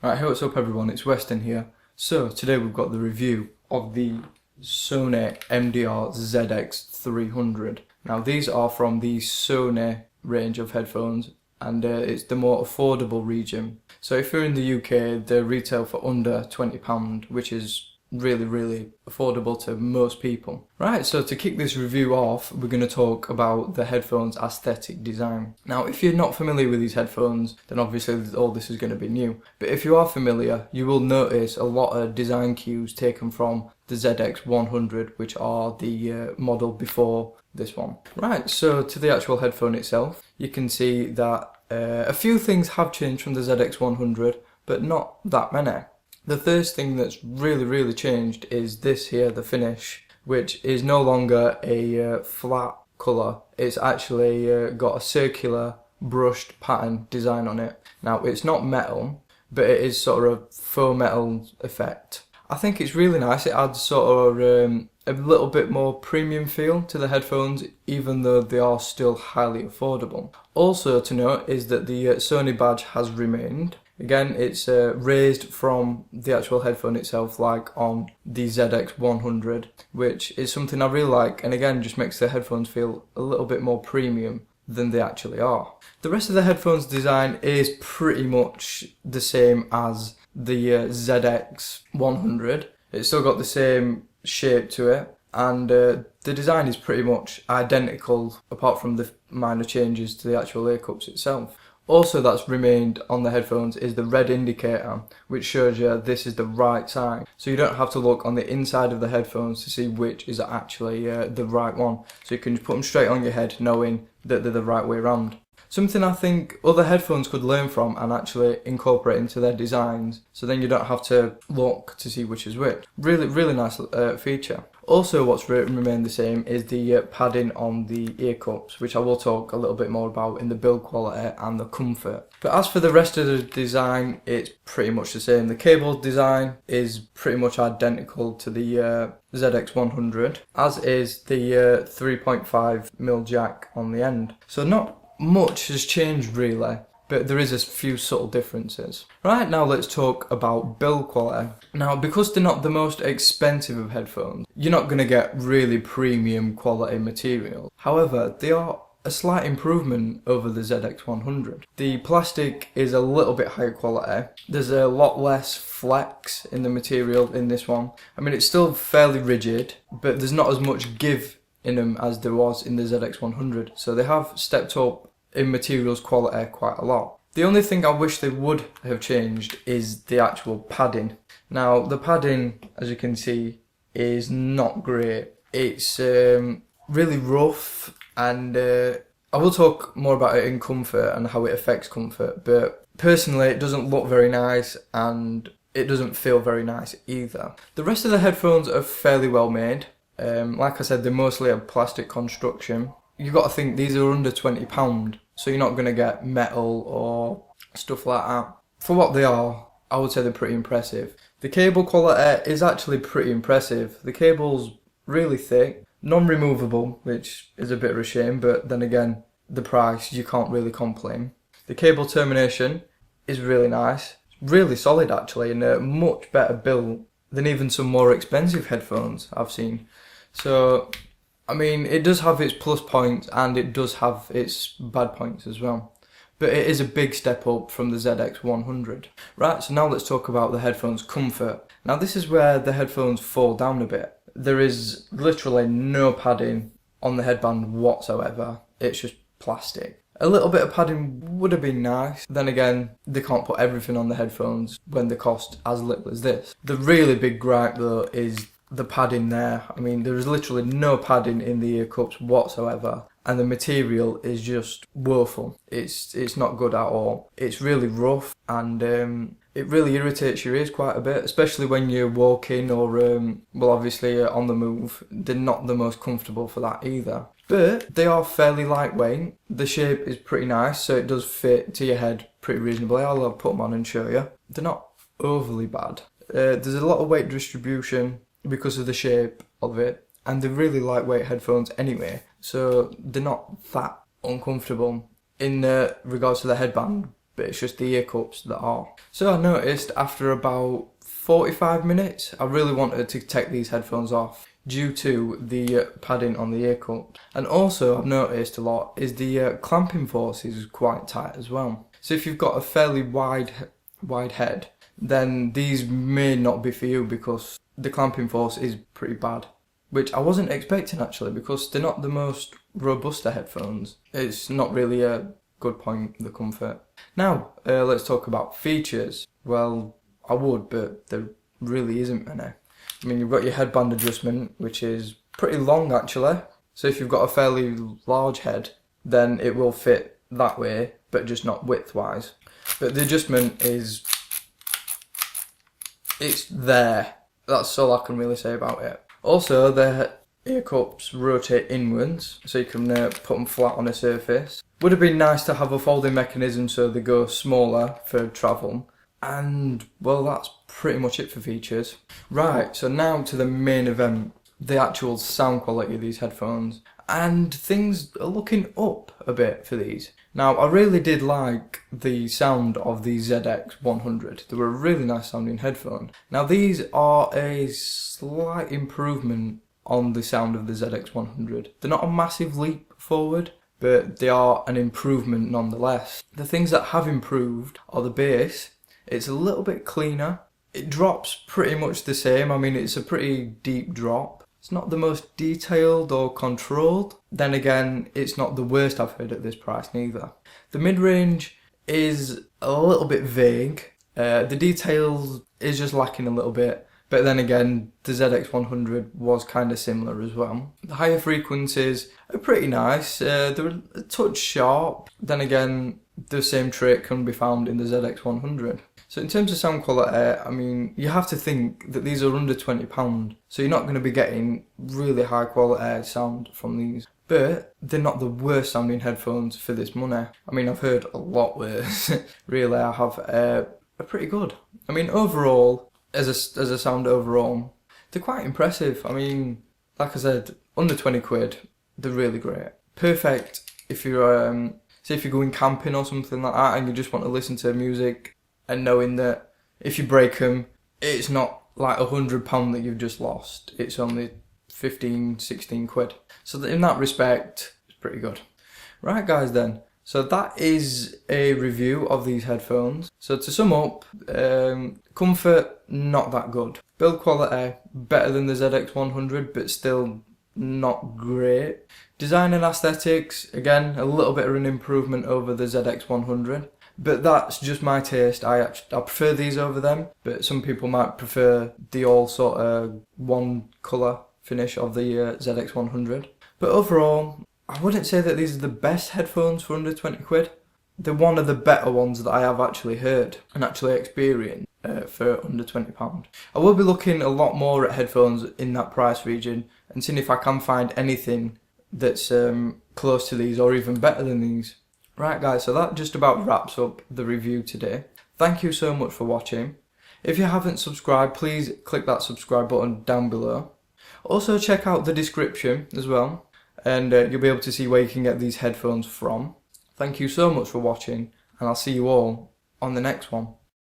Right, hey, what's up everyone, it's Weston here. So today we've got the review of the Sony MDR-ZX300. Now these are from the Sony range of headphones, and it's the more affordable region. So if you're in the UK, they retail for under £20, which is really affordable to most people. Right, so to kick this review off, we're going to talk about the headphones' aesthetic design. Now if you're not familiar with these headphones, then obviously all this is going to be new. But if you are familiar, you will notice a lot of design cues taken from the ZX100, which are the model before this one. Right, so to the actual headphone itself, you can see that a few things have changed from the ZX100, but not that many. The first thing that's really changed is this here, the finish, which is no longer a flat colour. It's actually got a circular brushed pattern design on it. Now it's not metal, but it is sort of a faux metal effect. I think it's really nice. It adds sort of a little bit more premium feel to the headphones, even though they are still highly affordable. Also to note is that the Sony badge has remained. Again, it's raised from the actual headphone itself, like on the ZX100, which is something I really like, and again just makes the headphones feel a little bit more premium than they actually are. The rest of the headphones design is pretty much the same as the ZX100. It's still got the same shape to it, and the design is pretty much identical apart from the minor changes to the actual ear cups itself. Also that's remained on the headphones is the red indicator, which shows you this is the right side. So you don't have to look on the inside of the headphones to see which is actually the right one. So you can just put them straight on your head knowing that they're the right way around. Something I think other headphones could learn from and actually incorporate into their designs, so then you don't have to look to see which is which. Really nice feature. Also what's remained the same is the padding on the ear cups, which I will talk a little bit more about in the build quality and the comfort. But as for the rest of the design, it's pretty much the same. The cable design is pretty much identical to the ZX100, as is the 3.5mm jack on the end. So not much has changed really, but there is a few subtle differences. Right, now let's talk about build quality. Now because they're not the most expensive of headphones, you're not going to get really premium quality material. However, they are a slight improvement over the ZX100. The plastic is a little bit higher quality. There's a lot less flex in the material in this one. I mean, it's still fairly rigid, but there's not as much give in them as there was in the ZX100, so they have stepped up in materials quality quite a lot. The only thing I wish they would have changed is the actual padding. Now the padding, as you can see, is not great. It's really rough, and I will talk more about it in comfort and how it affects comfort, but personally it doesn't look very nice and it doesn't feel very nice either. The rest of the headphones are fairly well made. Like I said, they're mostly a plastic construction. You've got to think these are under £20, so you're not going to get metal or stuff like that. For what they are, I would say they're pretty impressive. The cable quality is actually pretty impressive. The cable's really thick, non-removable, which is a bit of a shame, but then again, the price, you can't really complain. The cable termination is really nice, really solid actually, and a much better build than even some more expensive headphones I've seen. So, I mean, it does have its plus points and it does have its bad points as well. But it is a big step up from the ZX100. Right, so now let's talk about the headphones' comfort. Now this is where the headphones fall down a bit. There is literally no padding on the headband whatsoever. It's just plastic. A little bit of padding would have been nice. Then again, they can't put everything on the headphones when they cost as little as this. The really big gripe though is the padding there. I mean, there is literally no padding in the ear cups whatsoever, and the material is just woeful. It's not good at all. It's really rough, and it really irritates your ears quite a bit, especially when you're walking or well, obviously on the move. They're not the most comfortable for that either. But they are fairly lightweight. The shape is pretty nice, so it does fit to your head pretty reasonably. I'll put them on and show you. They're not overly bad. There's a lot of weight distribution because of the shape of it, and they're really lightweight headphones anyway, so they're not that uncomfortable. In regards to the headband, but it's just the ear cups that are. So I noticed after about 45 minutes, I really wanted to take these headphones off due to the padding on the ear cup. And also I've noticed a lot is the clamping force is quite tight as well. So if you've got a fairly wide head, then these may not be for you because the clamping force is pretty bad. Which I wasn't expecting actually, because they're not the most robust headphones. It's not really a good point, the comfort. Now, let's talk about features. Well, I would, but there really isn't any. I mean, you've got your headband adjustment, which is pretty long actually. So if you've got a fairly large head, then it will fit that way, but just not width-wise. But the adjustment it's there. That's all I can really say about it. Also, the ear cups rotate inwards, so you can put them flat on a surface. Would have been nice to have a folding mechanism so they go smaller for travel. And, well, that's pretty much it for features. Right, so now to the main event, the actual sound quality of these headphones. And things are looking up a bit for these. Now, I really did like the sound of the ZX100. They were a really nice sounding headphone. Now, these are a slight improvement on the sound of the ZX100. They're not a massive leap forward, but they are an improvement nonetheless. The things that have improved are the bass. It's a little bit cleaner. It drops pretty much the same. I mean, it's a pretty deep drop. It's not the most detailed or controlled. Then again, it's not the worst I've heard at this price neither. The mid-range is a little bit vague. The details is just lacking a little bit. But then again, the ZX100 was kind of similar as well. The higher frequencies are pretty nice. They're a touch sharp. Then again, the same trick can be found in the ZX100. So in terms of sound quality, I mean, you have to think that these are under £20, so you're not going to be getting really high quality sound from these. But they're not the worst sounding headphones for this money. I mean, I've heard a lot worse. Really, I have. Are pretty good. I mean, overall, as a sound overall, they're quite impressive. I mean, like I said, under 20 quid, they're really great. Perfect if you're, say if you're going camping or something like that and you just want to listen to music and knowing that if you break them, it's not like £100 that you've just lost. It's only 15, 16 quid. So in that respect, it's pretty good. Right guys then, so that is a review of these headphones. So to sum up, comfort, not that good. Build quality, better than the ZX100, but still not great. Design and aesthetics, again, a little bit of an improvement over the ZX100. But that's just my taste. I prefer these over them, but some people might prefer the all sort of one colour finish of the ZX100. But overall, I wouldn't say that these are the best headphones for under 20 quid. They're one of the better ones that I have actually heard and actually experienced for under £20. I will be looking a lot more at headphones in that price region and seeing if I can find anything that's close to these or even better than these. Right guys, so that just about wraps up the review today. Thank you so much for watching. If you haven't subscribed, please click that subscribe button down below. Also check out the description as well, and you'll be able to see where you can get these headphones from. Thank you so much for watching, and I'll see you all on the next one.